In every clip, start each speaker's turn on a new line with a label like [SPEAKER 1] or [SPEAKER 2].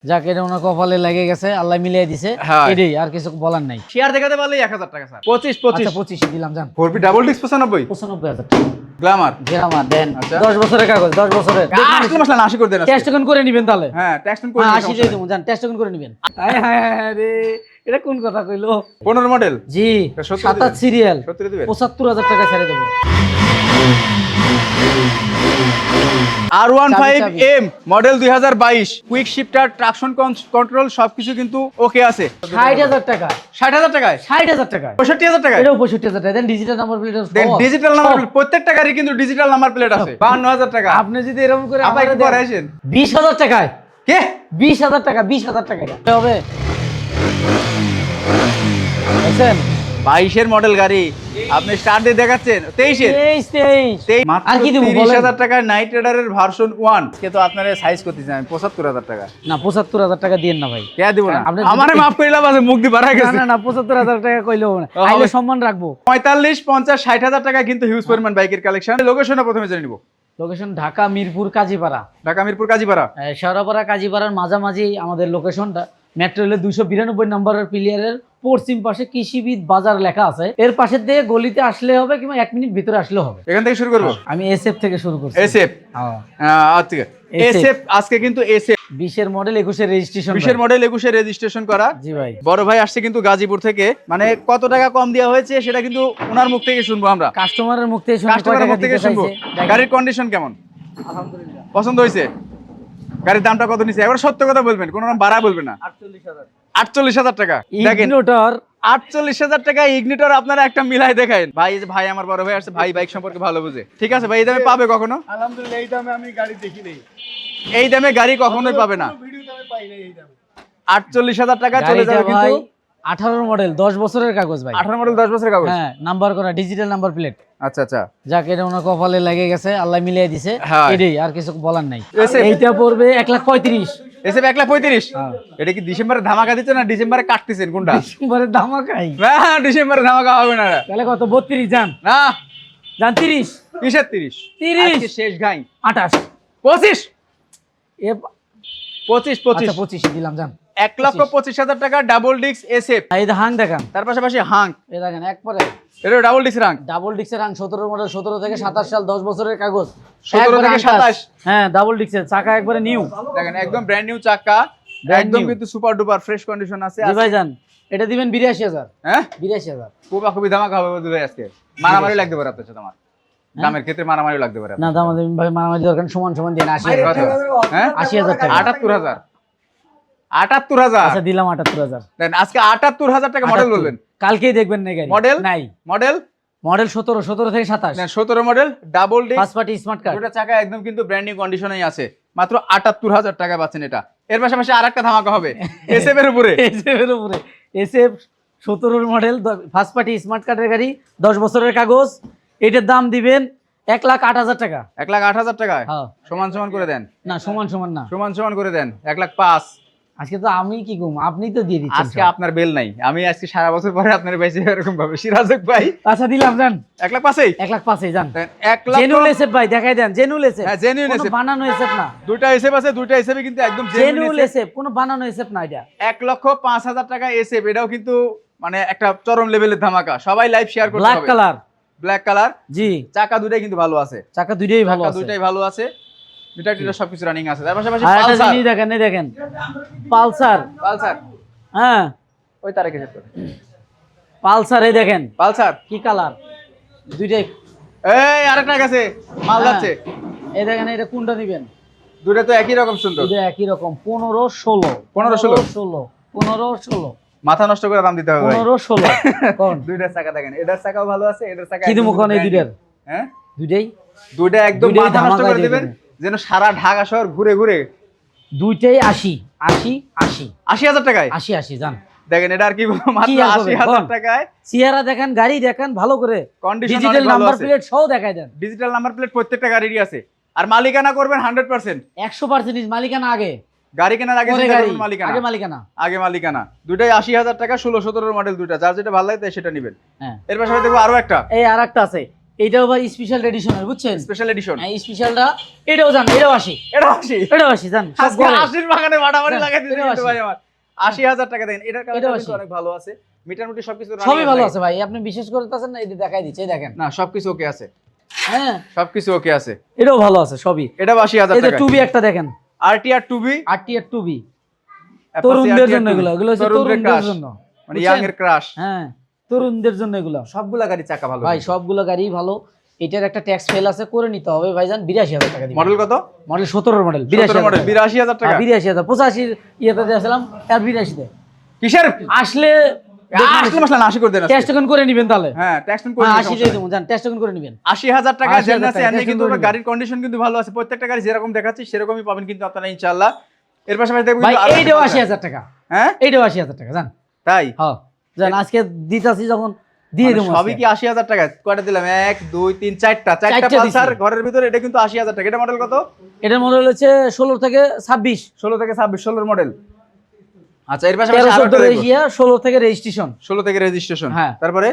[SPEAKER 1] যাক এটা ওনার কপালে লেগে গেছে, আল্লাহ মিলিয়ে দিছে, এটাই আর কিছু বলার নাই।
[SPEAKER 2] শেয়ার দেখাতে পারলে 1000 টাকা স্যার। 25
[SPEAKER 1] আচ্ছা 25 দিলাম জান।
[SPEAKER 2] 4B ডাবল ডিস্ক 95
[SPEAKER 1] 95000 টাকা
[SPEAKER 2] গ্ল্যামার
[SPEAKER 1] গ্রামার দেন।
[SPEAKER 2] আচ্ছা।
[SPEAKER 1] 10 বছরের কাগজ, 10 বছরের
[SPEAKER 2] আসলে মাসলা 80 করে দেন।
[SPEAKER 1] টেস্ট করে নেবেন তাহলে।
[SPEAKER 2] হ্যাঁ টেস্ট করে
[SPEAKER 1] 80 দিয়ে দেবো জান, টেস্ট করে নেবেন। হায় হায় হায় রে, এটা কোন কথা কইলো?
[SPEAKER 2] 15 মডেল
[SPEAKER 1] জি 27 সিরিয়াল 75000 টাকা ছেড়ে দেবো।
[SPEAKER 2] R15M model 2022 quick shifter traction control সবকিছু কিন্তু ওকে আছে।
[SPEAKER 1] 60000 টাকা
[SPEAKER 2] 60000 টাকায়
[SPEAKER 1] 60000 টাকা
[SPEAKER 2] 65000 টাকায়
[SPEAKER 1] এটাও 65000 টাকা দেন। ডিজিটাল নাম্বার প্লেট
[SPEAKER 2] দেন। ডিজিটাল নাম্বার প্লেট প্রত্যেকটা গাড়ি কিন্তু ডিজিটাল নাম্বার প্লেট আছে। 52000 টাকা।
[SPEAKER 1] আপনি যদি এরকম করে
[SPEAKER 2] আপনি একটু পরে আসেন।
[SPEAKER 1] 20000 টাকায়
[SPEAKER 2] কে
[SPEAKER 1] 20000 টাকা 20000 টাকা হবে। দেখছেন
[SPEAKER 2] 22 এর মডেল গাড়ি আপনি স্টার্ট দিয়ে দেখাচ্ছেন 23 এর
[SPEAKER 1] 23
[SPEAKER 2] আর কি দিব 30000 টাকা নাইট রাইডারের ভার্সন 1 কে তো আপনারা সাইজ করতেছেন আমি 75000 টাকা
[SPEAKER 1] না 75000 টাকা দিয়েন না ভাই।
[SPEAKER 2] কে দিব না
[SPEAKER 1] আপনি
[SPEAKER 2] আমারে মাফ কইলা বাজে মুখ দি বাড়া গেছে।
[SPEAKER 1] না না 75000 টাকা কইলেও না, আইলে সম্মান রাখবো।
[SPEAKER 2] 45 50 60000 টাকা কিন্তু হিউজ পরিমাণ বাইকের কালেকশন। লোকেশনটা প্রথমে জেনে নিব।
[SPEAKER 1] লোকেশন ঢাকা মিরপুর কাজীপাড়া।
[SPEAKER 2] ঢাকা মিরপুর কাজীপাড়া
[SPEAKER 1] শেওড়াপাড়া কাজীপাড়ার মাঝামাঝি আমাদের লোকেশনটা। মেট্রো রেলের 292 নম্বরের পিলিয়ারের পশ্চিম পাশে কৃষিবিদ বাজার লেখা আছে, এর পাশে দিয়ে গলিতে আসলে হবে কিংবা 1 মিনিট ভিতরে আসলে হবে।
[SPEAKER 2] এখান থেকে শুরু করব।
[SPEAKER 1] আমি এসএফ থেকে শুরু করছি।
[SPEAKER 2] এসএফ আচ্ছা এসএফ আজকে কিন্তু এসএফ
[SPEAKER 1] 20 এর মডেল 21 এর রেজিস্ট্রেশন
[SPEAKER 2] 20 এর মডেল 21 এর রেজিস্ট্রেশন করা।
[SPEAKER 1] জি ভাই।
[SPEAKER 2] বড় ভাই আসছে কিন্তু গাজীপুর থেকে, মানে কত টাকা কম দেওয়া হয়েছে সেটা কিন্তু ওনার মুখ থেকে শুনবো আমরা।
[SPEAKER 1] কাস্টমারের মুখ থেকে শুনবো,
[SPEAKER 2] কাস্টমারের মুখ থেকে শুনবো। গাড়ির কন্ডিশন কেমন?
[SPEAKER 1] আলহামদুলিল্লাহ
[SPEAKER 2] পছন্দ হয়েছে? গাড়ির দামটা কত নিছে? এবার সত্য কথা বলবেন, কোনো নাম বাড়া বলবেন না। 48000 টাকা। দেখেন
[SPEAKER 1] ইগনিটর
[SPEAKER 2] 48000 টাকা ইগনিটর আপনারা একটা মিলাই দেখাইন। ভাই এই যে ভাই আমার বড় ভাই আসছে, ভাই বাইক সম্পর্কে ভালো বুঝে। ঠিক আছে ভাই, এই দামে পাবে কখনো?
[SPEAKER 3] আলহামদুলিল্লাহ এই দামে আমি গাড়ি দেখি নাই।
[SPEAKER 2] এই দামে গাড়ি কখনোই পাবে না।
[SPEAKER 3] ভিডিওতে আমি পাই নাই এই দামে।
[SPEAKER 2] 48000 টাকা চলে যাবে কিন্তু।
[SPEAKER 1] 18 মডেল 10 বছরের কাগজ ভাই।
[SPEAKER 2] 18 মডেল 10 বছরের কাগজ।
[SPEAKER 1] হ্যাঁ নাম্বার করা ডিজিটাল নাম্বার প্লেট।
[SPEAKER 2] আচ্ছা আচ্ছা
[SPEAKER 1] যাক এটা ওনার কপালে লেগে গেছে, আল্লাহ মিলিয়ে দিছে,
[SPEAKER 2] হ্যাঁ।
[SPEAKER 1] এটাই আর কিছু বলার নাই।
[SPEAKER 2] SF
[SPEAKER 1] এইটা পড়বে 135।
[SPEAKER 2] এসএফ 135।
[SPEAKER 1] হ্যাঁ।
[SPEAKER 2] এটা কি ডিসেম্বরে ধামাকা দিচ্ছেন না ডিসেম্বরে কাটতেছেন কোনটা?
[SPEAKER 1] ডিসেম্বরে ধামাকাই।
[SPEAKER 2] না ডিসেম্বরে ধামাকা হবে না।
[SPEAKER 1] তাহলে কত 32 জান
[SPEAKER 2] না
[SPEAKER 1] জান 30
[SPEAKER 2] কিসের 30?
[SPEAKER 1] 30
[SPEAKER 2] আজকে শেষ গাই
[SPEAKER 1] 28
[SPEAKER 2] 25
[SPEAKER 1] এ
[SPEAKER 2] 25
[SPEAKER 1] আচ্ছা 25 দিলাম জান।
[SPEAKER 2] 1,25,000 টাকা ডাবল ডিস্ক এসএফ।
[SPEAKER 1] এই যে হাং দেখান,
[SPEAKER 2] তার পাশাপাশি হাঙ্ক
[SPEAKER 1] এই দেখেন একবারে
[SPEAKER 2] এটা ডাবল ডিস্ক রাঙ্ক।
[SPEAKER 1] ডাবল ডিক্সের হাং 17 মডেল 17 থেকে 27 সাল 10 বছরের কাগজ।
[SPEAKER 2] 17
[SPEAKER 1] একবারে
[SPEAKER 2] থেকে
[SPEAKER 1] আনটাচ।
[SPEAKER 2] 27
[SPEAKER 1] হ্যাঁ ডাবল ডিক্সের চাকা একবারে নিউ।
[SPEAKER 2] দেখেন একদম ব্র্যান্ড নিউ চাকা,
[SPEAKER 1] Brand
[SPEAKER 2] একদম
[SPEAKER 1] new।
[SPEAKER 2] কিন্তু সুপার ডুপার ফ্রেশ কন্ডিশন আছে।
[SPEAKER 1] জি ভাই জান এটা দিবেন 82000।
[SPEAKER 2] হ্যাঁ
[SPEAKER 1] 82000
[SPEAKER 2] খুবই ধামাকা হবে বন্ধু ভাই আজকে। মারামারি লাগতে পারে আপনার সাথে আমার। দামের ক্ষেত্রে মারামারি লাগতে পারে।
[SPEAKER 1] না দাম আমাদের ভাই মারামারি দরকার, সমান সমান দিন 80000
[SPEAKER 2] কত?
[SPEAKER 1] টাকা।
[SPEAKER 2] হ্যাঁ
[SPEAKER 1] 80000 টাকা।
[SPEAKER 2] 78000 78000
[SPEAKER 1] আচ্ছা দিলাম 78000।
[SPEAKER 2] দেন আজকে 78000 টাকা মডেল বলবেন।
[SPEAKER 1] কালকেই দেখবেন না গাড়ি
[SPEAKER 2] মডেল
[SPEAKER 1] নাই।
[SPEAKER 2] মডেল
[SPEAKER 1] মডেল 17 থেকে 27
[SPEAKER 2] না 17 model double disk
[SPEAKER 1] first party smart card.
[SPEAKER 2] দুটো চাকা একদম কিন্তু ব্র্যান্ড নিউ কন্ডিশনেই আছে। মাত্র 78000 টাকা পাচ্ছেন এটা। এর পাশাপাশি আরেকটা ধামাকা হবে এসএফ এর উপরে।
[SPEAKER 1] এসএফ এর উপরে SF 17 model first party smart কার্ডের গাড়ি 10 বছরের কাগজ। এটার দাম দিবেন 1,08,000 টাকা।
[SPEAKER 2] 1,08,000 টাকায়
[SPEAKER 1] হ্যাঁ
[SPEAKER 2] সমান সমান করে দেন।
[SPEAKER 1] না সমান সমান না,
[SPEAKER 2] সমান সমান করে দেন 1,05,000।
[SPEAKER 1] আজকে তো আমি কি কম, আপনি তো দিয়ে দিচ্ছেন
[SPEAKER 2] আজকে
[SPEAKER 1] সব।
[SPEAKER 2] আপনার বেল নাই, আমি আজকে সারা বছর পরে আপনার পাইছি এরকম ভাবে। সিরাজক ভাই
[SPEAKER 1] আচ্ছা দিলাম জান
[SPEAKER 2] 1,05,000
[SPEAKER 1] 1,05,000 জান।
[SPEAKER 2] 1,00,000
[SPEAKER 1] জেনুইন এসএফ ভাই দেখাই দেন, জেনুইন এসএফ।
[SPEAKER 2] হ্যাঁ, genuine
[SPEAKER 1] কোনো
[SPEAKER 2] SF
[SPEAKER 1] বানানো এসএফ না,
[SPEAKER 2] দুইটা এসএফ আছে, দুইটা এসএফ কিন্তু একদম
[SPEAKER 1] জেনুইন
[SPEAKER 2] জেনুইন
[SPEAKER 1] এসএফ, কোনো বানানো এসএফ না এটা।
[SPEAKER 2] 1,05,000 টাকা এসএফ। এটাও কিন্তু মানে একটা চরম লেভেলের ধামাকা। সবাই লাইভ শেয়ার করতে
[SPEAKER 1] ব্ল্যাক
[SPEAKER 2] হবে।
[SPEAKER 1] কালার
[SPEAKER 2] ব্ল্যাক কালার
[SPEAKER 1] জি,
[SPEAKER 2] চাকা দুটাই কিন্তু ভালো আছে।
[SPEAKER 1] চাকা দুইটাই ভালো
[SPEAKER 2] চাকা
[SPEAKER 1] আছে।
[SPEAKER 2] দুটাই ভালো আছে, দুটা টিটা সবকিছু রানিং আছে। তার পাশাপাশি
[SPEAKER 1] আর একটা
[SPEAKER 2] পালসার
[SPEAKER 1] জিনিস দেখেন, এই দেখেন পালসার।
[SPEAKER 2] পালসার
[SPEAKER 1] হ্যাঁ
[SPEAKER 2] ওই তারে কেসে করে
[SPEAKER 1] পালসার, এই দেখেন
[SPEAKER 2] পালসার
[SPEAKER 1] কি কালার দুইটাই।
[SPEAKER 2] এই আরেকটা কাছে মাল যাচ্ছে।
[SPEAKER 1] এই দেখেন এটা কোনটা নিবেন?
[SPEAKER 2] দুটো তো একই রকম সুন্দর।
[SPEAKER 1] দুটো একই রকম 15 16
[SPEAKER 2] 15 16
[SPEAKER 1] 16 15 16
[SPEAKER 2] মাথা নষ্ট করে দাম দিতে হবে ভাই।
[SPEAKER 1] 15 16 কোন
[SPEAKER 2] দুইটার চাকা দেখেন, এটার চাকাও ভালো আছে, এটার চাকা
[SPEAKER 1] কি দিমু কোন এই দুইটার?
[SPEAKER 2] হ্যাঁ
[SPEAKER 1] দুইটাই
[SPEAKER 2] দুইটা একদম
[SPEAKER 1] দুইটাই
[SPEAKER 2] মাথা নষ্ট
[SPEAKER 1] ধামাকা
[SPEAKER 2] করে
[SPEAKER 1] দিয়ে
[SPEAKER 2] দিবেন,
[SPEAKER 1] দিবেন।
[SPEAKER 2] যেন সারা ঢাকা শহর ঘুরে ঘুরে।
[SPEAKER 1] দুইটাই 80 80 80
[SPEAKER 2] 80,000 টাকায়
[SPEAKER 1] 80 80 জান।
[SPEAKER 2] দেখেন এটা আর কি বলবো, মাত্র
[SPEAKER 1] কি আর বলবেন,
[SPEAKER 2] 80,000
[SPEAKER 1] কোন?
[SPEAKER 2] টাকায়
[SPEAKER 1] সিয়ারা দেখেন, গাড়ি দেখেন ভালো করে,
[SPEAKER 2] কন্ডিশন
[SPEAKER 1] ডিজিটাল নাম্বার প্লেট সহ দেখাই দেন।
[SPEAKER 2] ডিজিটাল নাম্বার প্লেট প্রত্যেকটা গাড়িরই আছে। আর মালিকানা করবেন 100%।
[SPEAKER 1] 100% মালিকানা আগে,
[SPEAKER 2] গাড়ি কেনার আগে
[SPEAKER 1] পরে
[SPEAKER 2] চিন্তা
[SPEAKER 1] গাড়ি,
[SPEAKER 2] করবেন মালিকানা।
[SPEAKER 1] আগে মালিকানা।
[SPEAKER 2] আগে মালিকানা। দুটাই 80,000 টাকা, 16 17 মডেল দুইটা, যার যেটা ভালো লাগে তাই সেটা নেবেন।
[SPEAKER 1] হ্যাঁ
[SPEAKER 2] এর পাশাপাশি দেখবো আরো একটা
[SPEAKER 1] এই আরেকটা আছে এইটাও ভাই স্পেশাল এডিশনের বুঝছেন,
[SPEAKER 2] স্পেশাল এডিশন।
[SPEAKER 1] হ্যাঁ স্পেশালটা এটাও জান, এটাও 80,
[SPEAKER 2] এটা 80,
[SPEAKER 1] এটাও 80 জান, সব
[SPEAKER 2] আজকে
[SPEAKER 1] ঘরে।
[SPEAKER 2] 80 বাগানে মাটামারি
[SPEAKER 1] হ্যাঁ,
[SPEAKER 2] লাগাই দিয়েছে
[SPEAKER 1] এটাও
[SPEAKER 2] কিন্তু
[SPEAKER 1] 80
[SPEAKER 2] ভাই আমার 80,000 টাকা দেন। এটার কালারটা
[SPEAKER 1] এটাও
[SPEAKER 2] কিন্তু
[SPEAKER 1] 80
[SPEAKER 2] অনেক ভালো আছে, মিটারমুটি সবকিছু running
[SPEAKER 1] সবই ভালো
[SPEAKER 2] লাগে।
[SPEAKER 1] আছে ভাই, আপনি বিশেষ করে তাছেন না, এই যে দেখাই দিচ্ছে, এই দেখেন।
[SPEAKER 2] না সবকিছু ওকে আছে,
[SPEAKER 1] হ্যাঁ
[SPEAKER 2] সবকিছু ওকে আছে।
[SPEAKER 1] এটাও ভালো আছে সবই।
[SPEAKER 2] এটা 80,000
[SPEAKER 1] এই যে
[SPEAKER 2] টাকা।
[SPEAKER 1] 2B একটা দেখেন,
[SPEAKER 2] RTR 2B,
[SPEAKER 1] RTR 2B, তরুণদের জন্য এগুলো, এগুলো হচ্ছে তরুণদের জন্য,
[SPEAKER 2] মানে ইয়াং এর ক্রাশ।
[SPEAKER 1] হ্যাঁ তরুণদের জন্য এগুলো
[SPEAKER 2] সবগুলা গাড়ি চাকা ভালো
[SPEAKER 1] ভাই, সবগুলো গাড়ি ভালো। এটার একটা ট্যাক্স ফেল আছে, করে নিতে হবে ভাইজান, 82,000 টাকা দিবেন।
[SPEAKER 2] মডেল কত?
[SPEAKER 1] মডেল 17 মডেল,
[SPEAKER 2] 17 মডেল
[SPEAKER 1] 82,000
[SPEAKER 2] 82,000 টাকা।
[SPEAKER 1] 82,000 85 ইয়েতে দিয়েছিলাম, আর 82 তে
[SPEAKER 2] কিসের
[SPEAKER 1] আসলে
[SPEAKER 2] আসলে মাসলা 80 করে দেন আজকে।
[SPEAKER 1] টেস্ট টোকেন করে নেবেন তাহলে।
[SPEAKER 2] হ্যাঁ ট্যাক্স করে
[SPEAKER 1] হ্যাঁ,
[SPEAKER 2] দিন,
[SPEAKER 1] 80
[SPEAKER 2] সমস্যা
[SPEAKER 1] দিয়ে
[SPEAKER 2] নাই।
[SPEAKER 1] দেবো জান, টেস্ট টোকেন করে নেবেন।
[SPEAKER 2] 80,000 টাকা
[SPEAKER 1] 80,000
[SPEAKER 2] জেনাসে
[SPEAKER 1] টাকা,
[SPEAKER 2] এনে
[SPEAKER 1] টেস্ট
[SPEAKER 2] কিন্তু
[SPEAKER 1] করে দিবেন।
[SPEAKER 2] গাড়ির কন্ডিশন কিন্তু ভালো আছে, প্রত্যেকটা গাড়ি যেরকম দেখাচ্ছি সেরকমই পাবেন কিন্তু আপনারা ইনশাআল্লাহ। এর পাশাপাশি দেখবেন
[SPEAKER 1] ভাই
[SPEAKER 2] কিন্তু আরো
[SPEAKER 1] এইটাও
[SPEAKER 2] একটা
[SPEAKER 1] 80,000 টাকা,
[SPEAKER 2] হ্যাঁ
[SPEAKER 1] এইটাও 80,000 টাকা জান।
[SPEAKER 2] তাই
[SPEAKER 1] হ্যাঁ জান, আজকে দিতাছি যখন দিয়ে দেবো।
[SPEAKER 2] মানে সবই কি 80,000 টাকা? কয়টা দিলাম? 1 2 3 4টা
[SPEAKER 1] চারটা
[SPEAKER 2] পালসার
[SPEAKER 1] দিছি।
[SPEAKER 2] ঘরের ভিতরে, এটা কিন্তু 80,000 টাকা। এটা মডেল কত?
[SPEAKER 1] এটার মডেল হচ্ছে 16 থেকে 26,
[SPEAKER 2] 16 থেকে 26, 16 মডেল। আচ্ছা এর পাশাপাশি আরো
[SPEAKER 1] 13
[SPEAKER 2] একটা দেখবো।
[SPEAKER 1] রেজিয়া, 16 থেকে রেজিস্ট্রেশন।
[SPEAKER 2] 16 থেকে রেজিস্ট্রেশন।
[SPEAKER 1] হ্যাঁ।
[SPEAKER 2] তারপরে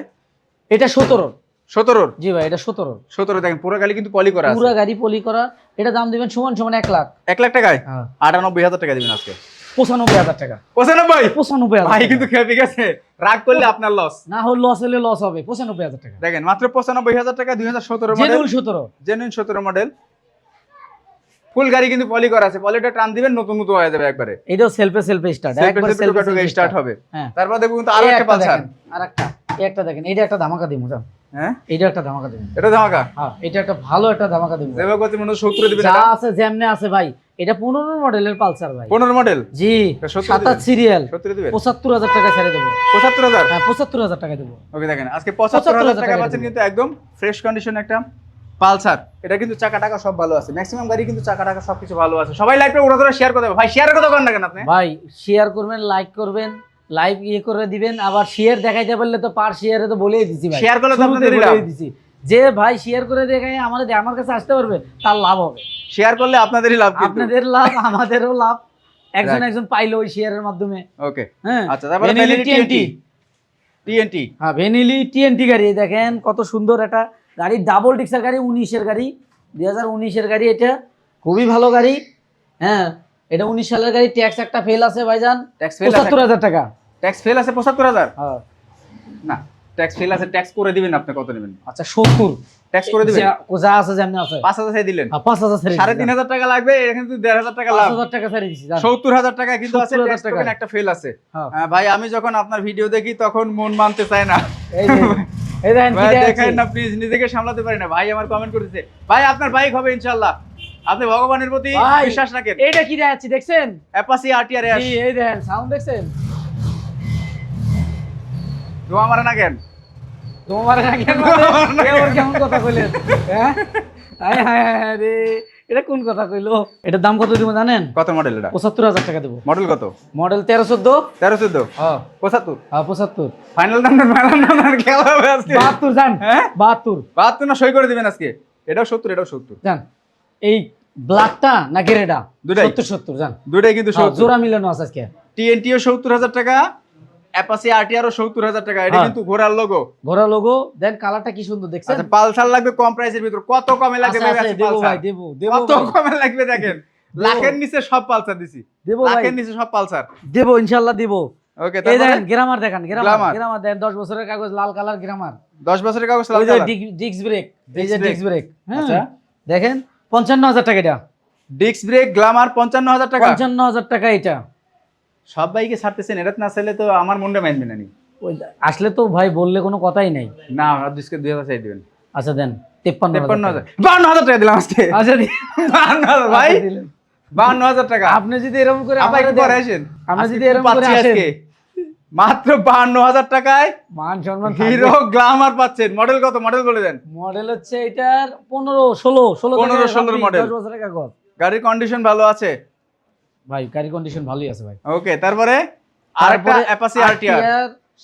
[SPEAKER 1] এটা 17,
[SPEAKER 2] 17
[SPEAKER 1] জি ভাই এটা 17,
[SPEAKER 2] 17 দেখেন পুরো গাড়ি কিন্তু পলি করা আছে।
[SPEAKER 1] পুরো গাড়ি পলি করা। এটা দাম দিবেন সমান সমান 1 লাখ।
[SPEAKER 2] 1 লাখ টাকায়
[SPEAKER 1] হ্যাঁ
[SPEAKER 2] 98,000 টাকা দিবেন আজকে।
[SPEAKER 1] 95,000 টাকা।
[SPEAKER 2] 95
[SPEAKER 1] 95,000
[SPEAKER 2] ভাই কিন্তু খেপে গেছে, রাগ করলে আপনার লস।
[SPEAKER 1] না হলে লস হলে লস হবে। 95,000 টাকা
[SPEAKER 2] দেখেন মাত্র 95,000 টাকা 2017 model,
[SPEAKER 1] genuine 17।
[SPEAKER 2] Genuine 17 model. Full গাড়ি কিন্তু পলি করা আছে, পলিটা টান দিবেন নতুন নতুন হয়ে যাবে একবারে।
[SPEAKER 1] এটাও সেলফে স্টার্ট, একবার সেলফে
[SPEAKER 2] স্টার্ট হবে।
[SPEAKER 1] হ্যাঁ
[SPEAKER 2] তারপর দেখুন কিন্তু আরো একটা পালসার।
[SPEAKER 1] আরেকটা, এই একটা দেখেন, এটা একটা ধামাকা দিমু জান,
[SPEAKER 2] হ্যাঁ
[SPEAKER 1] এটা একটা ধামাকা দিমু।
[SPEAKER 2] এটা ধামাকা।
[SPEAKER 1] হ্যাঁ এটা একটা ভালো একটা ধামাকা দিমু।
[SPEAKER 2] দেবা কত মনে 70 দিবেন
[SPEAKER 1] যা
[SPEAKER 2] এটা?
[SPEAKER 1] আছে যেমনে আছে ভাই, এটা 15 মডেলের পালসার ভাই।
[SPEAKER 2] 15 মডেল
[SPEAKER 1] জি,
[SPEAKER 2] এটা 70
[SPEAKER 1] 27 সিরিয়াল,
[SPEAKER 2] 70 দিবেন।
[SPEAKER 1] 75,000 টাকা ছেড়ে দেবো।
[SPEAKER 2] 75,000।
[SPEAKER 1] হ্যাঁ 75,000 টাকা দেবো।
[SPEAKER 2] ওকে দেখেন আজকে 75,000 টাকা
[SPEAKER 1] টাকা
[SPEAKER 2] পাচ্ছেন
[SPEAKER 1] দেবো।
[SPEAKER 2] কিন্তু একদম ফ্রেশ কন্ডিশন একটা পালসার। এটা কিন্তু চাকা টাকা সব ভালো আছে, ম্যাক্সিমাম গাড়ি কিন্তু চাকা টাকা সবকিছু ভালো আছে। সবাই লাইভটা উড়া ধরে শেয়ার করে দেবে ভাই, শেয়ারের কথা করেন না কেন আপনি?
[SPEAKER 1] ভাই শেয়ার করবেন, লাইক করবেন, লাইভ করে দিবেন। আবার শেয়ার দেখাইতে পারলে তো পার শেয়ারে তো বলেই দিছি ভাই,
[SPEAKER 2] শেয়ার করলে তো
[SPEAKER 1] শুরুতে
[SPEAKER 2] আপনাদেরই
[SPEAKER 1] বলেই
[SPEAKER 2] লাভ।
[SPEAKER 1] দিছি যে ভাই শেয়ার করে দেখাই আমার কাছে আসতে পারবে, তার লাভ হবে।
[SPEAKER 2] শেয়ার করলে আপনাদেরই লাভ কিন্তু।
[SPEAKER 1] আপনাদের লাভ, আমাদেরও লাভ, একজন
[SPEAKER 2] Right.
[SPEAKER 1] একজন পাইলো ওই শেয়ারের মাধ্যমে।
[SPEAKER 2] ওকে
[SPEAKER 1] হ্যাঁ
[SPEAKER 2] আচ্ছা তারপরে
[SPEAKER 1] ভ্যানিলি
[SPEAKER 2] ভ্যানিলি
[SPEAKER 1] TNT।
[SPEAKER 2] TNT
[SPEAKER 1] হ্যাঁ ভ্যানিলি TNT গাড়ি দেখেন কত সুন্দর একটা গাড়ি, ডাবল ডিক্সার গাড়ি, 19-এর গাড়ি, 2019-এর গাড়ি। এটা খুবই ভালো গাড়ি। হ্যাঁ এটা 19 সালের গাড়ি, ট্যাক্স একটা ফেল আছে ভাইজান,
[SPEAKER 2] ট্যাক্স ফেল আছে,
[SPEAKER 1] 75,000 টাকা।
[SPEAKER 2] ট্যাক্স ফেল আছে 75,000।
[SPEAKER 1] হ্যাঁ
[SPEAKER 2] না ট্যাক্স ফেল আছে, ট্যাক্স করে দিবেন। আপনি কত নেবেন?
[SPEAKER 1] আচ্ছা 70,
[SPEAKER 2] ট্যাক্স করে দিবেন।
[SPEAKER 1] যা আছে যেমন আছে।
[SPEAKER 2] 5,000 চাই দিলেন,
[SPEAKER 1] 5,000 ছেড়ে দিছি,
[SPEAKER 2] 3,500 টাকা লাগবে, এখানে কিন্তু 1,500 টাকা লাভ।
[SPEAKER 1] 5,000 টাকা ছেড়ে দিছি জান।
[SPEAKER 2] 70,000 টাকা কিন্তু আছে,
[SPEAKER 1] 70,000
[SPEAKER 2] ট্যাক্স
[SPEAKER 1] টাকা।
[SPEAKER 2] টোকেন একটা ফেল আছে।
[SPEAKER 1] হ্যাঁ।
[SPEAKER 2] ভাই আমি যখন আপনার ভিডিও দেখি তখন মন মানতে চায় না।
[SPEAKER 1] এই যে, এই দেখেন কি
[SPEAKER 2] ভাই
[SPEAKER 1] দেখাচ্ছি।
[SPEAKER 2] দেখেন না প্লিজ, নিজেকে সামলাতে পারি না। ভাই আমার কমেন্ট করতেছে ভাই আপনার বাইক হবে ইনশাআল্লাহ, আপনি ভগবানের প্রতি
[SPEAKER 1] ভাই,
[SPEAKER 2] বিশ্বাস রাখেন।
[SPEAKER 1] এইটা কি দেখাচ্ছি দেখছেন?
[SPEAKER 2] অ্যাপাচি RTR
[SPEAKER 1] জি এই দেখেন, সাউন্ড দেখছেন?
[SPEAKER 2] ধোয়া মারে না কেন?
[SPEAKER 1] তোমার না কেন এবার কেমন কথা কইলেন? হ্যাঁ হায় হায় হায় রে, এটা কোন কথা কইলো? এটার দাম কত দিব জানেন?
[SPEAKER 2] কত মডেল এটা?
[SPEAKER 1] 75,000 টাকা দেবো।
[SPEAKER 2] মডেল কত?
[SPEAKER 1] মডেল 13-14।
[SPEAKER 2] 13-14
[SPEAKER 1] হ্যাঁ
[SPEAKER 2] 75
[SPEAKER 1] হ্যাঁ 75।
[SPEAKER 2] ফাইনাল দাম খেলা হবে আজকে।
[SPEAKER 1] 72 জান,
[SPEAKER 2] হ্যাঁ
[SPEAKER 1] 72
[SPEAKER 2] 72 না সই করে দিবেন আজকে। এটাও 70, এটাও 70।
[SPEAKER 1] জান। এই ব্ল্যাকটা না গ্রেটা?
[SPEAKER 2] দুটাই।
[SPEAKER 1] 70 জান।
[SPEAKER 2] দুটাই কিন্তু 70।
[SPEAKER 1] জোড়া মিলানো আছে আজকে।
[SPEAKER 2] TNT ও 70,000 টাকা, অ্যাপাচি RTR ও 70,000 টাকা। এটা
[SPEAKER 1] হ্যাঁ।
[SPEAKER 2] কিন্তু ঘোড়ার লোগো।
[SPEAKER 1] ঘোড়া লোগো দেন, কালারটা কি সুন্দর দেখছেন?
[SPEAKER 2] আচ্ছা পালসার লাগবে কম প্রাইসের ভিতর, কত কমে লাগবে
[SPEAKER 1] আচ্ছা,
[SPEAKER 2] ভাই?
[SPEAKER 1] আচ্ছা,
[SPEAKER 2] আজকে
[SPEAKER 1] দেবো
[SPEAKER 2] পালসার
[SPEAKER 1] ভাই, দেবো
[SPEAKER 2] কত
[SPEAKER 1] ভাই।
[SPEAKER 2] কমে লাগবে দেখেন, লাখের নিচে সব পালসার দিছি,
[SPEAKER 1] দেবো ভাই,
[SPEAKER 2] লাখের নিচে সব পালসার।
[SPEAKER 1] দেবো ইনশাআল্লাহ দেবো।
[SPEAKER 2] ওকে
[SPEAKER 1] এই
[SPEAKER 2] তারপরে
[SPEAKER 1] দেখেন গ্রামার দেখেন,
[SPEAKER 2] গ্রামার।
[SPEAKER 1] গ্রামার দেন, 10 বছরের কাগজ, লাল কালার গ্রামার।
[SPEAKER 2] 10 বছরের কাগজ লাল
[SPEAKER 1] ওই যে
[SPEAKER 2] কালার।
[SPEAKER 1] ডিস্ক ব্রেক, এই যে
[SPEAKER 2] Disc brake।
[SPEAKER 1] Disc brake.
[SPEAKER 2] আচ্ছা।
[SPEAKER 1] হ্যাঁ দেখেন 55,000 টাকা এটা।
[SPEAKER 2] ডিস্ক ব্রেক গ্ল্যামার 55,000 টাকা।
[SPEAKER 1] 55,000 টাকা এটা।
[SPEAKER 2] সব বাইকে ছাড়তেছেন, এটা না চাইলে তো আমার মনটা মানবে না নি।
[SPEAKER 1] ওই আসলে তো ভাই বললে কোনো কথাই নাই।
[SPEAKER 2] না আর ডিস্কে 2,000 চাই দিবেন।
[SPEAKER 1] আচ্ছা দেন 53,000
[SPEAKER 2] 53,000 52,000 টাকা দিলাম আজকে।
[SPEAKER 1] আচ্ছা
[SPEAKER 2] 52,000 ভাই,
[SPEAKER 1] আচ্ছা, দিলেন।
[SPEAKER 2] 52,000 টাকা।
[SPEAKER 1] আপনি যদি এরকম করে
[SPEAKER 2] আপনি একটু পরে আসেন,
[SPEAKER 1] আপনি
[SPEAKER 2] আজকে
[SPEAKER 1] যদি
[SPEAKER 2] খুব
[SPEAKER 1] এরকম করে
[SPEAKER 2] পাচ্ছি
[SPEAKER 1] আসেন,
[SPEAKER 2] আজকে। মাত্র 52,000 টাকায়
[SPEAKER 1] মান সম্মান
[SPEAKER 2] হিরো গ্ল্যামার পাচ্ছেন। মডেল কত? মডেল বলে দেন।
[SPEAKER 1] মডেল হচ্ছে এটার 15-16
[SPEAKER 2] 15-16 মডেল।
[SPEAKER 1] 10 বছরের কাগজ।
[SPEAKER 2] গাড়ির কন্ডিশন ভালো আছে
[SPEAKER 1] ভাই গাড়ি কন্ডিশন ভালোই আছে ভাই।
[SPEAKER 2] ওকে তারপরে আরেকটা অ্যাপাচি RTR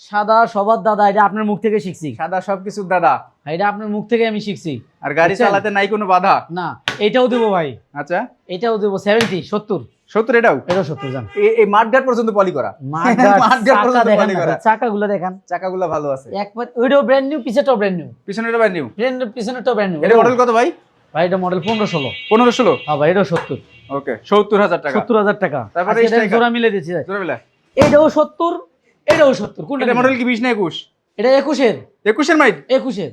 [SPEAKER 1] সাদা সবার দাদা, এটা আপনার মুখ থেকে শিখছি।
[SPEAKER 2] সাদা সবকিছু দাদা,
[SPEAKER 1] এটা আপনার মুখ থেকে আমি শিখছি।
[SPEAKER 2] আর গাড়ি
[SPEAKER 1] বুঝছেন?
[SPEAKER 2] চালাতে নাই কোনো বাধা।
[SPEAKER 1] না এটাও দেবো ভাই,
[SPEAKER 2] আচ্ছা
[SPEAKER 1] এটাও দেবো 70
[SPEAKER 2] 70 এটাও
[SPEAKER 1] এটাও 70 জান।
[SPEAKER 2] এই মাঠঘাট পর্যন্ত পলি করা
[SPEAKER 1] মাঠঘাট,
[SPEAKER 2] মাঠঘাট
[SPEAKER 1] চাকা
[SPEAKER 2] পর্যন্ত
[SPEAKER 1] দেখেন
[SPEAKER 2] পলি
[SPEAKER 1] না,
[SPEAKER 2] করা
[SPEAKER 1] চাকাগুলো দেখেন
[SPEAKER 2] চাকাগুলো ভালো আছে
[SPEAKER 1] একবার, ওইটাও ব্র্যান্ড নিউ, পিছেরটাও ব্র্যান্ড নিউ,
[SPEAKER 2] পিছনেটা ব্র্যান্ড নিউ
[SPEAKER 1] পিছনেরটাও ব্র্যান্ড নিউ।
[SPEAKER 2] এটা মডেল কত ভাই
[SPEAKER 1] ভাই এটা মডেল 15-16।
[SPEAKER 2] 15-16
[SPEAKER 1] হ্যাঁ ভাই এটাও 70।
[SPEAKER 2] ওকে 70,000 টাকা
[SPEAKER 1] 70,000 টাকা।
[SPEAKER 2] তারপরে
[SPEAKER 1] আজকে
[SPEAKER 2] স্ট্রাইকার।
[SPEAKER 1] জোড়া মিলে দিয়েছি।
[SPEAKER 2] জোরে বেলা
[SPEAKER 1] এটাও 70, এটাও 70। কোনটা
[SPEAKER 2] এটা
[SPEAKER 1] নিবেন?
[SPEAKER 2] মডেল কি 20 না 21
[SPEAKER 1] এটা 21-এর।
[SPEAKER 2] 21 এর মাইট
[SPEAKER 1] 21-এর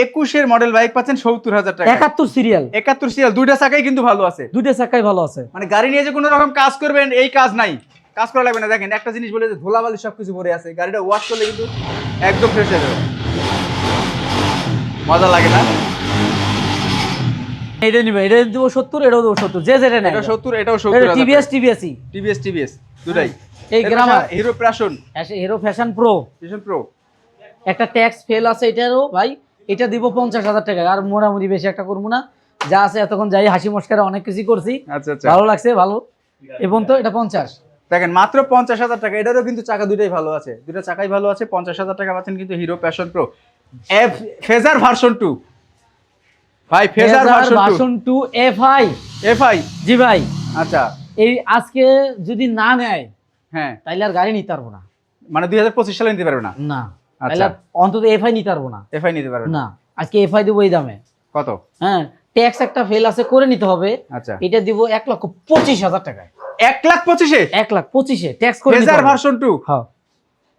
[SPEAKER 2] 21 এর মডেল বাইক পাচ্ছেন 70,000 টাকা
[SPEAKER 1] 71 সিরিয়াল,
[SPEAKER 2] 71 সিরিয়াল দুইটা চাকাই কিন্তু ভালো আছে
[SPEAKER 1] দুইটা চাকাই ভালো আছে।
[SPEAKER 2] মানে গাড়ি নিয়ে যে কোনো রকম কাজ করবেন এই কাজ নাই কাজ করা লাগবে না দেখেন একটা জিনিস বলে যে ধুলাবালি সবকিছু ভরে আছে গাড়িটা ওয়াশ করলে কিন্তু একদম ফ্রেশ হয়ে যাবে মজা লাগে না
[SPEAKER 1] এটা নিবে, এটা দেবো 70, এটাও দেবো 70, যে যেটা নেয়।
[SPEAKER 2] এটা 70 এটাও 70
[SPEAKER 1] টিভিএস, টিভিএসই,
[SPEAKER 2] টিভিএস দুটাই
[SPEAKER 1] এই grammar,
[SPEAKER 2] hero passion
[SPEAKER 1] hero fashion pro.
[SPEAKER 2] Pro
[SPEAKER 1] একটা ট্যাক্স ফেল আছে এটারও ভাই, এটা দিব 50,000 টাকা। আর মোটামুটি বেশি একটা করবো না, যা আছে এতক্ষণ যাই হাসি মস্কারে অনেক কিছু করছি,
[SPEAKER 2] আচ্ছা আচ্ছা
[SPEAKER 1] ভালো লাগছে ভালো। এবং তো এটা 50,
[SPEAKER 2] দেখেন মাত্র 50,000 টাকা এটারও কিন্তু চাকা দুটাই ভালো আছে দুটা চাকাই ভালো আছে 50,000 টাকা পাচ্ছেন কিন্তু hero passion pro phasor version 2 ভাই ফেজার ভার্সন
[SPEAKER 1] 2 এফআই।
[SPEAKER 2] 2 এফআই
[SPEAKER 1] জি ভাই,
[SPEAKER 2] আচ্ছা
[SPEAKER 1] এই আজকে যদি না নেয়
[SPEAKER 2] হ্যাঁ
[SPEAKER 1] তাইলে আর গাড়ি নিতে পারবো না।
[SPEAKER 2] মানে 2025 সালে নিতে পারবে না
[SPEAKER 1] না,
[SPEAKER 2] আচ্ছা।
[SPEAKER 1] তাইলে আর অন্তত এফআই নিতে পারবো না।
[SPEAKER 2] এফআই নিতে পারবে না
[SPEAKER 1] না, আজকে এফআই দেবো এই দামে।
[SPEAKER 2] কত
[SPEAKER 1] হ্যাঁ, ট্যাক্স একটা ফেল আছে, করে নিতে হবে।
[SPEAKER 2] আচ্ছা
[SPEAKER 1] এটা দিব 1,25,000 টাকায়।
[SPEAKER 2] 1,25,000
[SPEAKER 1] 1,25,000 ট্যাক্স করে নিতে
[SPEAKER 2] ফেজার
[SPEAKER 1] হবে।
[SPEAKER 2] ভার্সন 2
[SPEAKER 1] হ্যাঁ,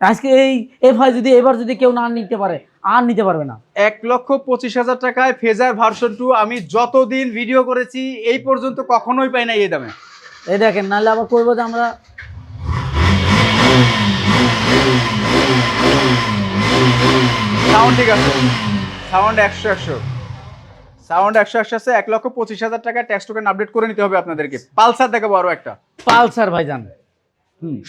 [SPEAKER 1] আজকে এই এফআই যদি এবার যদি কেউ না নিতে পারে, আর নিতে পারবে না।
[SPEAKER 2] 1,25,000 টাকায় ফেজার ভার্সন 2 আমি যতদিন ভিডিও করেছি এই পর্যন্ত কখনোই পাই না এই দামে
[SPEAKER 1] এই দেখেন, নাহলে আবার করবো যে আমরা
[SPEAKER 2] সাউন্ড ঠিক আছে সাউন্ড 100 সাউন্ড 100 আছে 1,25,000 টাকা ট্যাক্স টোকেন আপডেট করে নিতে হবে আপনাদেরকে পালসার দেখাবো আরো একটা
[SPEAKER 1] পালসার ভাইজান,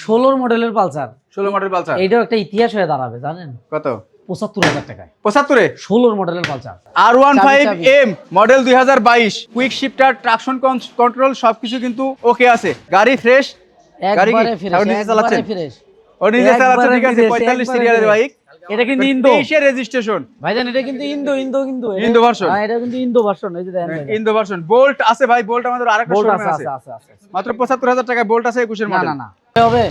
[SPEAKER 1] 16 মডেলের পালসার।
[SPEAKER 2] 16 মডেল পালসার
[SPEAKER 1] এইটাও একটা ইতিহাস হয়ে দাঁড়াবে জানেন,
[SPEAKER 2] কত
[SPEAKER 1] 75,000 টাকায়
[SPEAKER 2] 75 এ
[SPEAKER 1] 16 মডেলের Pulsar.
[SPEAKER 2] R15M model 2022 quick shifter traction control সবকিছু কিন্তু ওকে আছে গাড়ি ফ্রেশ গাড়ি কি
[SPEAKER 1] একবারে ফ্রেশ,
[SPEAKER 2] আপনি নিজে চালাচ্ছেন
[SPEAKER 1] একবারে ফ্রেশ।
[SPEAKER 2] ও নিজে চালাচ্ছেন ঠিক আছে
[SPEAKER 1] একবারে
[SPEAKER 2] 45
[SPEAKER 1] ফ্রেশ।
[SPEAKER 2] সিরিয়ালের বাইক
[SPEAKER 1] এটা কিন্তু ইন্দো
[SPEAKER 2] 23 এর রেজিস্ট্রেশন
[SPEAKER 1] ভাইজান, এটা কিন্তু ইন্দো
[SPEAKER 2] ইন্দো version।
[SPEAKER 1] হ্যাঁ, এটা কিন্তু ইন্দো ভার্সন। এই যে দেখেন ভাইজান,
[SPEAKER 2] ইন্দো ভার্সন বোল্ট আছে ভাই বোল্ট আমাদের আরেকটা
[SPEAKER 1] বোল্ট
[SPEAKER 2] শোরুমে
[SPEAKER 1] আছে
[SPEAKER 2] আছে
[SPEAKER 1] আছে আছে।
[SPEAKER 2] মাত্র 75,000 টাকায় বোল্ট আছে 21 এর
[SPEAKER 1] না
[SPEAKER 2] মডেল
[SPEAKER 1] না না হবে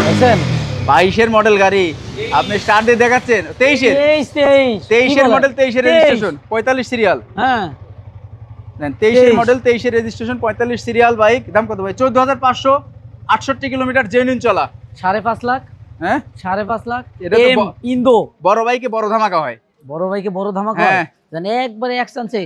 [SPEAKER 1] দেখেন,
[SPEAKER 2] 22 এর মডেল গাড়ি আপনি স্টার্ট দিয়ে দেখাচ্ছেন 23 এর 23 এর মডেল 23 এর রেজিস্ট্রেশন 45 সিরিয়াল
[SPEAKER 1] হ্যাঁ
[SPEAKER 2] 23 এর মডেল 23 এর রেজিস্ট্রেশন 45 সিরিয়াল বাইক দাম কত ভাই 14,568 কিলোমিটার জেনুইন চলা
[SPEAKER 1] 5.5 লাখ,
[SPEAKER 2] হ্যাঁ
[SPEAKER 1] 5.5 লাখ।
[SPEAKER 2] এটা তো
[SPEAKER 1] ইন্দো
[SPEAKER 2] বড় বাইকে বড় ধামাকা হয়
[SPEAKER 1] বড় ভাইকে বড় ধামাকা
[SPEAKER 2] হ্যাঁ।
[SPEAKER 1] জানেন, একবারে এক চান্সে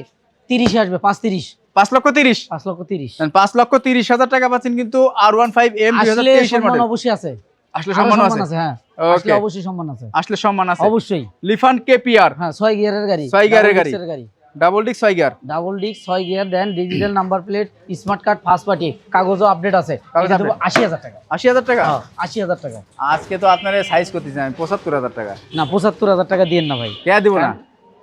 [SPEAKER 1] 30 আসবে, 5.30,
[SPEAKER 2] 5,30,000
[SPEAKER 1] 5,30,000।
[SPEAKER 2] 5,30,000 টাকা পাচ্ছেন কিন্তু R15M
[SPEAKER 1] আসলে
[SPEAKER 2] 2023 এর
[SPEAKER 1] সম্মান
[SPEAKER 2] মডেল
[SPEAKER 1] অবশ্যই আছে,
[SPEAKER 2] আসলে
[SPEAKER 1] আরো
[SPEAKER 2] সম্মান
[SPEAKER 1] সম্মান
[SPEAKER 2] আছে
[SPEAKER 1] আছে। হ্যাঁ,
[SPEAKER 2] Okay.
[SPEAKER 1] আসলে অবশ্যই সম্মান আছে,
[SPEAKER 2] আসলে সম্মান আছে
[SPEAKER 1] অবশ্যই।
[SPEAKER 2] লিফান কেপিআর
[SPEAKER 1] হ্যাঁ, 6 গিয়ারের গাড়ি,
[SPEAKER 2] 6 গিয়ারের গাড়ি।
[SPEAKER 1] গাড়ি,
[SPEAKER 2] double disc 6 gear
[SPEAKER 1] double disc 6 gear দেন, digital number plate, smart card, first party, কাগজও আপডেট আছে।
[SPEAKER 2] কাগজ
[SPEAKER 1] এটা দেবো
[SPEAKER 2] update।
[SPEAKER 1] 80,000 টাকা।
[SPEAKER 2] 80,000 টাকা
[SPEAKER 1] হ্যাঁ, 80,000 টাকা।
[SPEAKER 2] আজকে তো আপনারা সাইজ করতেছেন 75,000 টাকা
[SPEAKER 1] না, 75,000 টাকা দিয়েন না ভাই,
[SPEAKER 2] কে দিব না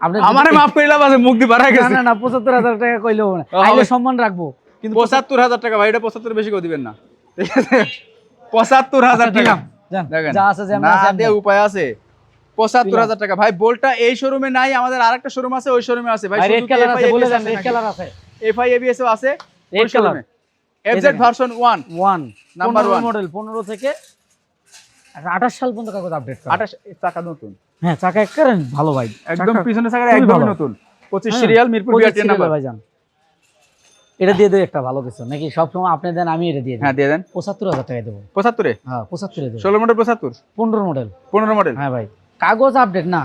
[SPEAKER 1] আপনি
[SPEAKER 2] আমারে মাফ কইলাম আছে মুখ দি বাড়া
[SPEAKER 1] না
[SPEAKER 2] গেছে
[SPEAKER 1] না না 75,000 টাকা কইলেও না,
[SPEAKER 2] ও,
[SPEAKER 1] আইলে
[SPEAKER 2] হবে।
[SPEAKER 1] সম্মান রাখবো কিন্তু
[SPEAKER 2] 75,000 টাকা ভাই এটা 75 বেশি করে দিবেন না ঠিক আছে 75,000 টাকা
[SPEAKER 1] দিলাম, যান,
[SPEAKER 2] দেখেন
[SPEAKER 1] যা আছে যেমন
[SPEAKER 2] না
[SPEAKER 1] আছে
[SPEAKER 2] দিয়ে
[SPEAKER 1] এমনি।
[SPEAKER 2] উপায় আছে 75,000 টাকা ভাই বোল্টটা এই শোরুমে নাই আমাদের আরেকটা শোরুম আছে ওই শোরুমে আছে ভাই
[SPEAKER 1] ভাই রেড
[SPEAKER 2] শুধু
[SPEAKER 1] কালার আছে,
[SPEAKER 2] FI
[SPEAKER 1] বলে
[SPEAKER 2] ABS
[SPEAKER 1] দেন,
[SPEAKER 2] আছে
[SPEAKER 1] রেড
[SPEAKER 2] নাকি?
[SPEAKER 1] কালার আছে,
[SPEAKER 2] FI ABS ও আছে
[SPEAKER 1] Red
[SPEAKER 2] ওই শোরুমে FZ
[SPEAKER 1] দেখেন।
[SPEAKER 2] ভার্সন 1
[SPEAKER 1] 1
[SPEAKER 2] Number 1
[SPEAKER 1] মডেল 15 থেকে 28 সাল পর্যন্ত কাগজ আপডেট করা।
[SPEAKER 2] 28 টাকা নতুন
[SPEAKER 1] হ্যাঁ, চাকা একবারে ভালো ভাই,
[SPEAKER 2] একদম
[SPEAKER 1] চাকা
[SPEAKER 2] পিছনে চাকা
[SPEAKER 1] খুবই
[SPEAKER 2] একদম
[SPEAKER 1] ভালো।
[SPEAKER 2] নতুন 25
[SPEAKER 1] হ্যাঁ,
[SPEAKER 2] serial Mirpur
[SPEAKER 1] 25
[SPEAKER 2] BRT number
[SPEAKER 1] serial ভাইজান। এটা দিয়ে দেব একটা ভালো কিছু নাকি, সব সময় আপনি দেন আমি এটা দিয়ে দিই।
[SPEAKER 2] হ্যাঁ দিয়ে দেন
[SPEAKER 1] 75,000 টাকা দেবো।
[SPEAKER 2] 75 এ
[SPEAKER 1] হ্যাঁ, 75 এ দেবো।
[SPEAKER 2] 16 মডেল 75
[SPEAKER 1] 15 মডেল।
[SPEAKER 2] 15 মডেল
[SPEAKER 1] হ্যাঁ ভাই, কাগজ আপডেট না,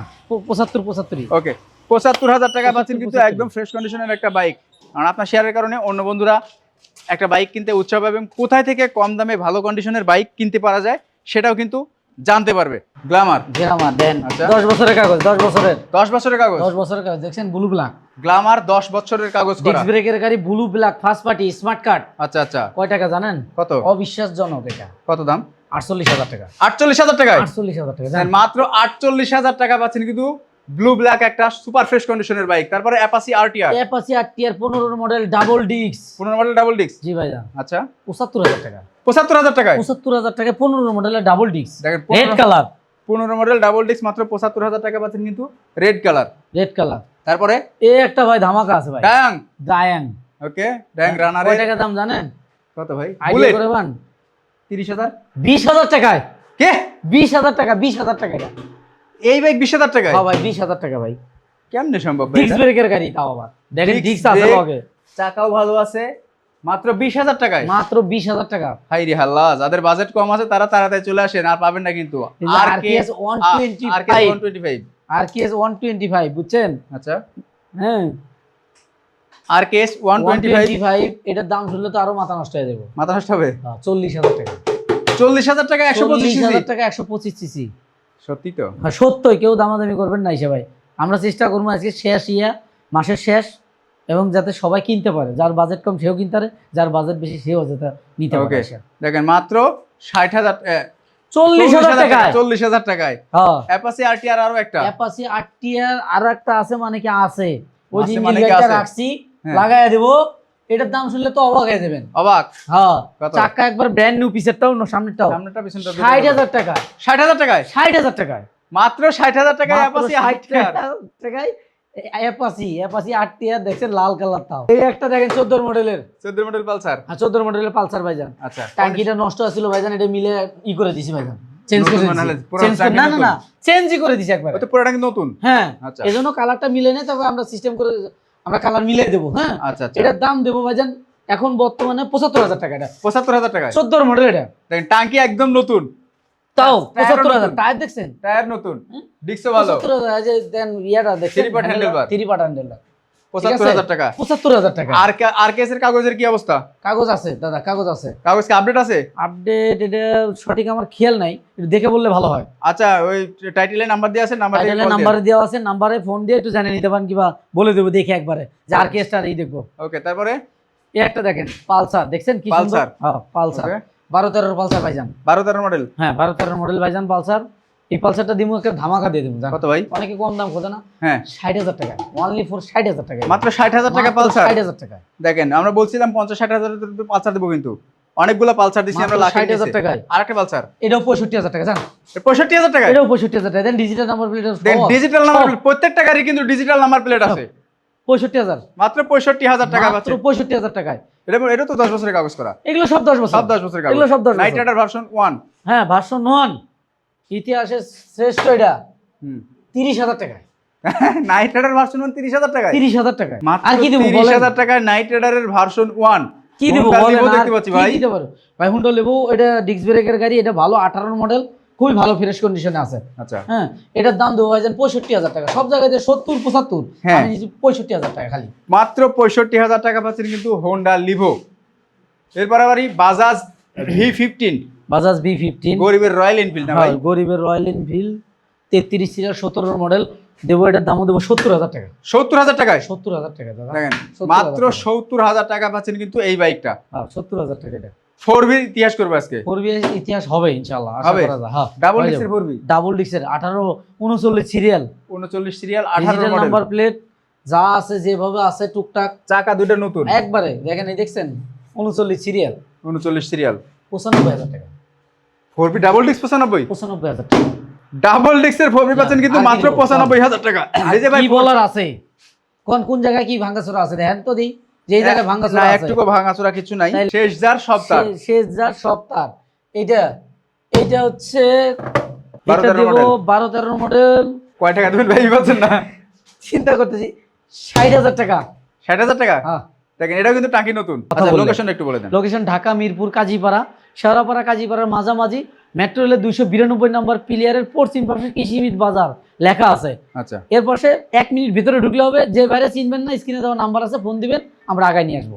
[SPEAKER 1] 75
[SPEAKER 2] ওকে 75,000 টাকা পাচ্ছেন কিন্তু
[SPEAKER 1] 75,000
[SPEAKER 2] একদম ফ্রেশ কন্ডিশনের একটা বাইক আর আপনার শেয়ারের কারণে অন্য বন্ধুরা একটা বাইক কিনতে উৎসাহ পাবে এবং কোথায় থেকে কম দামে ভালো কন্ডিশনের বাইক কিনতে পারা যায় সেটাও কিন্তু জানতে পারবে গ্ল্যামার
[SPEAKER 1] গ্রামার দেন,
[SPEAKER 2] আচ্ছা।
[SPEAKER 1] 10 বছরের কাগজ, 10 বছরের
[SPEAKER 2] 10 বছরের কাগজ
[SPEAKER 1] 10 বছরের কাগজ দেখছেন, ব্লু ব্ল্যাক,
[SPEAKER 2] গ্ল্যামার 10 বছরের কাগজ করা
[SPEAKER 1] ডিস্ক ব্রেকের গাড়ি, blue black, first party, smart card.
[SPEAKER 2] আচ্ছা আচ্ছা
[SPEAKER 1] কয় টাকা জানেন?
[SPEAKER 2] কত
[SPEAKER 1] অবিশ্বাসজনক, এটা
[SPEAKER 2] কত দাম
[SPEAKER 1] 48,000 টাকা।
[SPEAKER 2] 48,000 টাকায়
[SPEAKER 1] 48,000 টাকা
[SPEAKER 2] আর মাত্র 48,000 টাকা পাচ্ছেন কিন্তু ব্লু ব্ল্যাক একটা সুপার ফ্রেশ কন্ডিশনের বাইক তারপরে Apache RTR
[SPEAKER 1] Apache RTR 15 model double disc.
[SPEAKER 2] 15 model double disc
[SPEAKER 1] জি ভাইজান,
[SPEAKER 2] আচ্ছা
[SPEAKER 1] 75,000 টাকা।
[SPEAKER 2] 75,000 টাকায়
[SPEAKER 1] 75,000 টাকা 15 মডেলের ডাবল ডিস্ক,
[SPEAKER 2] দেখেন
[SPEAKER 1] red colour,
[SPEAKER 2] 15 model double disk মাত্র 75,000 টাকা পাচ্ছেন কিন্তু রেড কালার
[SPEAKER 1] রেড কালার।
[SPEAKER 2] তারপরে
[SPEAKER 1] এই একটা ভাই ধামাকা আছে ভাই,
[SPEAKER 2] ডায়াং
[SPEAKER 1] ডায়াং
[SPEAKER 2] ওকে ড্যাং রানারে
[SPEAKER 1] কয় টাকা দাম জানেন?
[SPEAKER 2] কত ভাই?
[SPEAKER 1] আইডিয়া
[SPEAKER 2] বুলেট
[SPEAKER 1] করে পান?
[SPEAKER 2] 30,000
[SPEAKER 1] 20,000 টাকায়।
[SPEAKER 2] কে
[SPEAKER 1] 20,000 টাকা, 20,000 টাকা এটা।
[SPEAKER 2] এই বাইক 20,000 টাকায়?
[SPEAKER 1] হ্যাঁ ভাই 20,000 টাকা ভাই।
[SPEAKER 2] কেমনে সম্ভব ভাই?
[SPEAKER 1] ডিস্ক ব্রেকের গাড়ি তাও আবার। দেখেন
[SPEAKER 2] Disc
[SPEAKER 1] ডিস্ক আছে
[SPEAKER 2] brake,
[SPEAKER 1] লগে।
[SPEAKER 2] চাকাও ভালো আছে, মাত্র 20,000 টাকায়।
[SPEAKER 1] মাত্র 20,000 টাকা।
[SPEAKER 2] হাই রে হাল্লা, যাদের বাজেট কম আছে তারা তাড়াতাড়ি চলে আসেন, আর পাবেন না কিন্তু।
[SPEAKER 1] এই যে RKS 125
[SPEAKER 2] 125
[SPEAKER 1] RKS 125 বুঝছেন?
[SPEAKER 2] আচ্ছা
[SPEAKER 1] হ্যাঁ
[SPEAKER 2] RKS 125
[SPEAKER 1] 125 এটার দাম শুনলে তো আরো মাথা নষ্ট হয়ে যাবে।
[SPEAKER 2] মাথা নষ্ট হবে।
[SPEAKER 1] 40,000 টাকা।
[SPEAKER 2] 40,000 টাকা 125 সিসি।
[SPEAKER 1] 40,000 টাকা 125 সিসি।
[SPEAKER 2] সত্যি তো?
[SPEAKER 1] হ্যাঁ সত্যই, কেউ দামাদামি করবেন না এসে ভাই। আমরা চেষ্টা করবো আজকে শেষ মাসের শেষ, এবং যাতে সবাই কিনতে পারে, যার বাজেট কম সেও কিনতে পারে, যার বাজেট বেশি সেও যাতে নিতে পারে।
[SPEAKER 2] ওকে দেখেন মাত্র 60,000
[SPEAKER 1] 40,000 টাকায়।
[SPEAKER 2] 40,000 টাকায়
[SPEAKER 1] হ্যাঁ
[SPEAKER 2] অ্যাপাচি আরটিআর আরো একটা
[SPEAKER 1] অ্যাপাচি আরটিআর আরো একটা আছে, মানে কি আছে ওই
[SPEAKER 2] আছে
[SPEAKER 1] যে
[SPEAKER 2] মানে কি
[SPEAKER 1] ইঞ্জিনটা
[SPEAKER 2] আছে?
[SPEAKER 1] রাখছি,
[SPEAKER 2] হ্যাঁ।
[SPEAKER 1] লাগাইয়া দেব। এটার দাম শুনলে তো অবাক হয়ে যাবেন।
[SPEAKER 2] অবাক।
[SPEAKER 1] হ্যাঁ
[SPEAKER 2] কত?
[SPEAKER 1] চাকা একবার ব্র্যান্ড নিউ, পিছেরটাও সামনেরটাও।
[SPEAKER 2] সামনেটা পিছনটা
[SPEAKER 1] 60,000 টাকা।
[SPEAKER 2] 60,000 টাকায়?
[SPEAKER 1] 60,000 টাকায়।
[SPEAKER 2] মাত্র 60,000 টাকায়
[SPEAKER 1] মাত্র
[SPEAKER 2] অ্যাপাচি
[SPEAKER 1] 60,000
[SPEAKER 2] আরটিআর।
[SPEAKER 1] টাকায় অ্যাপাচি আরটিআর দেখছেন, লাল কালার তাও। এই একটা দেখেন 14 মডেলের
[SPEAKER 2] 14 মডেল পালসার।
[SPEAKER 1] 14 মডেলের পালসার ভাইজান।
[SPEAKER 2] আচ্ছা
[SPEAKER 1] ট্যাঙ্কিটা নষ্ট আছিল ভাইজান, এটা মিলে করে দিছি ভাইজান, চেঞ্জ
[SPEAKER 2] নতুন
[SPEAKER 1] করে
[SPEAKER 2] বানালে,
[SPEAKER 1] দিছি।
[SPEAKER 2] পুরো
[SPEAKER 1] চেঞ্জ করে
[SPEAKER 2] ট্যাঙ্কি
[SPEAKER 1] না না
[SPEAKER 2] নতুন?
[SPEAKER 1] না চেঞ্জই করে দিছি একবার।
[SPEAKER 2] ওই তো পুরোটা কিন্তু নতুন।
[SPEAKER 1] হ্যাঁ
[SPEAKER 2] আচ্ছা।
[SPEAKER 1] এজন্য কালারটা মিলে নেই, তবে আমরা সিস্টেম করে আমরা কালার মিলিয়ে দেবো। হ্যাঁ
[SPEAKER 2] আচ্ছা আচ্ছা
[SPEAKER 1] এটার দাম দেবো ভাইজান এখন বর্তমানে 75,000 টাকা। এটা
[SPEAKER 2] 75,000 টাকায়
[SPEAKER 1] 14 মডেল, এটা
[SPEAKER 2] দেখেন টাঙ্কি একদম নতুন,
[SPEAKER 1] তাও
[SPEAKER 2] টায়ারও
[SPEAKER 1] 75,000।
[SPEAKER 2] নতুন।
[SPEAKER 1] টায়ার দেখছেন?
[SPEAKER 2] টায়ার নতুন, ডিস্কও ভালো।
[SPEAKER 1] 75,000। এই যে দেন ইয়াটা দেখছেন,
[SPEAKER 2] 3 part handle bar।
[SPEAKER 1] 3 part handle bar।
[SPEAKER 2] 75,000 টাকা।
[SPEAKER 1] 75,000 টাকা।
[SPEAKER 2] আরকেএস এর কাগজের কি অবস্থা?
[SPEAKER 1] কাগজ আছে দাদা, কাগজ আছে।
[SPEAKER 2] কাগজ কি আপডেট আছে?
[SPEAKER 1] আপডেট এটা সঠিক আমার খেয়াল নাই, একটু দেখে বললে ভালো হয়।
[SPEAKER 2] আচ্ছা ওই টাইটেলে নাম্বার দেওয়া আছে, নাম্বার
[SPEAKER 1] টাইটেলের নাম্বারে দেওয়া আছে, নাম্বারে ফোন দিয়ে একটু জানিয়ে নিতে পারেন, কিবা বলে দেবো দেখে একবারে যে আরকেএসটা এই দেখবো।
[SPEAKER 2] ওকে তারপরে
[SPEAKER 1] এই একটা দেখেন পালসার, দেখছেন কি সুন্দর?
[SPEAKER 2] পালসার।
[SPEAKER 1] হ্যাঁ পালসার
[SPEAKER 2] ওকে
[SPEAKER 1] 12-13 পালসার ভাইজান।
[SPEAKER 2] 12-13 মডেল।
[SPEAKER 1] হ্যাঁ 12-13 মডেল ভাইজান পালসার। এই পালসারটা দিমু একটা ধামাকা দিয়ে দেবো।
[SPEAKER 2] কত ভাই?
[SPEAKER 1] অনেকে কম দাম খোঁজে না।
[SPEAKER 2] হ্যাঁ
[SPEAKER 1] 60,000 টাকা, অনলি ফর 60,000 টাকা।
[SPEAKER 2] মাত্র 60,000 টাকা পালসার।
[SPEAKER 1] 60,000 টাকা।
[SPEAKER 2] দেখেন আমরা বলছিলাম 50-60,000 পালসার দেবো, কিন্তু অনেকগুলো পালসার দিছি আমরা,
[SPEAKER 1] মাত্র
[SPEAKER 2] লাখ
[SPEAKER 1] 60,000 টাকায়।
[SPEAKER 2] আরেকটা পালসার
[SPEAKER 1] এটাও 65,000 টাকা জান।
[SPEAKER 2] 65,000 টাকা।
[SPEAKER 1] এটাও 65,000 টাকা। দেন ডিজিটাল নাম্বার প্লেট
[SPEAKER 2] দেন ডিজিটাল নাম্বার প্লেট, প্রত্যেকটা গাড়ি কিন্তু ডিজিটাল নাম্বার প্লেট আছে।
[SPEAKER 1] 65,000
[SPEAKER 2] মাত্র 65,000 টাকা
[SPEAKER 1] মাত্র
[SPEAKER 2] পাচ্ছেন।
[SPEAKER 1] 65,000 টাকায়।
[SPEAKER 2] এটা তো 10 বছরের কাগজ করা,
[SPEAKER 1] এগুলো সব 10 বছর।
[SPEAKER 2] সব 10 বছরের কাগজ।
[SPEAKER 1] এগুলো সব 10
[SPEAKER 2] নাইট
[SPEAKER 1] বছর।
[SPEAKER 2] Rider version 1।
[SPEAKER 1] হ্যাঁ ভার্সন 1 ইতিহাসে শ্রেষ্ঠ এটা।
[SPEAKER 2] হুম
[SPEAKER 1] 30,000 টাকায়।
[SPEAKER 2] নাইট রাইডার ভার্সন 1 30,000 টাকায়।
[SPEAKER 1] 30,000 টাকায়।
[SPEAKER 2] মাত্র
[SPEAKER 1] আর কি দেবো বলেন?
[SPEAKER 2] 30,000 টাকায় নাইট রাইডারের ভার্সন 1
[SPEAKER 1] কি দেবো
[SPEAKER 2] Honda
[SPEAKER 1] বলেন?
[SPEAKER 2] Levo
[SPEAKER 1] আর
[SPEAKER 2] দেখতে পাচ্ছি
[SPEAKER 1] কি
[SPEAKER 2] ভাই।
[SPEAKER 1] দিতে পারো ভাই? হুন্ডা লেবু, এটা ডিস্ক ব্রেকের গাড়ি, এটা ভালো 18 মডেল, খুবই ভালো ফ্রেশ কন্ডিশনে আছে।
[SPEAKER 2] আচ্ছা
[SPEAKER 1] হ্যাঁ এটার দাম দেবো ভাইজান 65,000 টাকা। সব জায়গায় 70-75,
[SPEAKER 2] হ্যাঁ।
[SPEAKER 1] আমি দিচ্ছি 65,000 টাকা খালি।
[SPEAKER 2] মাত্র 65,000 টাকা পাচ্ছেন কিন্তু হোন্ডা লিভো। এরপর আবারই বাজাজ V15,
[SPEAKER 1] বাজাজ V15
[SPEAKER 2] গরিবের রয়্যাল এনফিল্ড না ভাই?
[SPEAKER 1] হ্যাঁ, গরিবের রয়্যাল এনফিল্ড 33 সিরিয়াল 17 মডেল দেবো। এটার দামও দেবো 70,000 টাকা।
[SPEAKER 2] 70,000 টাকায়
[SPEAKER 1] 70,000 টাকা দাদা।
[SPEAKER 2] দেখেন
[SPEAKER 1] 70,000
[SPEAKER 2] মাত্র 70,000 টাকা পাচ্ছেন কিন্তু এই বাইকটা।
[SPEAKER 1] হ্যাঁ 70,000 টাকা। এটা
[SPEAKER 2] 4V ইতিহাস করবে আজকে।
[SPEAKER 1] পূর্বে ইতিহাস হবে ইনশাআল্লাহ, আশা
[SPEAKER 2] হবে?
[SPEAKER 1] করা যায়। হ্যাঁ
[SPEAKER 2] ডাবল ডিক্সের 4V,
[SPEAKER 1] ডাবল ডিক্সের 18-39 serial,
[SPEAKER 2] 39 serial 18
[SPEAKER 1] digital
[SPEAKER 2] model,
[SPEAKER 1] number plate যা আছে যেভাবে আছে টুকটাক
[SPEAKER 2] চাকা দুটো নতুন,
[SPEAKER 1] একবারে দেখেন। এই দেখছেন 39 সিরিয়াল,
[SPEAKER 2] 39 সিরিয়াল
[SPEAKER 1] 95,000 টাকা।
[SPEAKER 2] 4V ডাবল ডিক্স 95,
[SPEAKER 1] 95,000 টাকা।
[SPEAKER 2] ডাবল ডিক্সের 4V পাচ্ছেন কিন্তু
[SPEAKER 1] আর কি
[SPEAKER 2] মাত্র
[SPEAKER 1] বলবো?
[SPEAKER 2] 95,000 টাকা। এই যে ভাই
[SPEAKER 1] কি বলার আছে? কোন জায়গায় কি ভাঙাচোরা আছে দেখেন তো দিই, যে এই জায়গায় ভাঙাচোরা
[SPEAKER 2] না
[SPEAKER 1] আছে।
[SPEAKER 2] একটুকু ভাঙাচোরা কিছু নাই,
[SPEAKER 1] তাইলে-
[SPEAKER 2] শেষ যার সব তার।
[SPEAKER 1] শেষ যার সব তার। এটা হচ্ছে
[SPEAKER 2] 12-13
[SPEAKER 1] দেবো
[SPEAKER 2] মডেল।
[SPEAKER 1] 12-13 মডেল।
[SPEAKER 2] কয় টাকা দেবেন ভাই পাচ্ছেন না?
[SPEAKER 1] চিন্তা করতেছি 60,000 টাকা।
[SPEAKER 2] 60,000 টাকা।
[SPEAKER 1] হ্যাঁ
[SPEAKER 2] দেখেন এটাও কিন্তু টাঙ্কি নতুন।
[SPEAKER 1] কথা
[SPEAKER 2] আচ্ছা
[SPEAKER 1] বললেন।
[SPEAKER 2] লোকেশন একটু বলে দেন।
[SPEAKER 1] লোকেশন ঢাকা মিরপুর কাজীপাড়া, শেওড়াপাড়া কাজীপাড়ার মাঝামাঝি, মেট্রো রেলের 292 নম্বর পিলিয়ারের পশ্চিম পাশে কৃষিবিদ বাজার লেখা আছে।
[SPEAKER 2] আচ্ছা
[SPEAKER 1] এর পাশে 1 মিনিট ভিতরে ঢুকলে হবে। যে বাইরে চিনবেন না, স্ক্রিনে দেওয়া নাম্বার আছে, ফোন দিবেন, আমরা আগায় নিয়ে আসবো।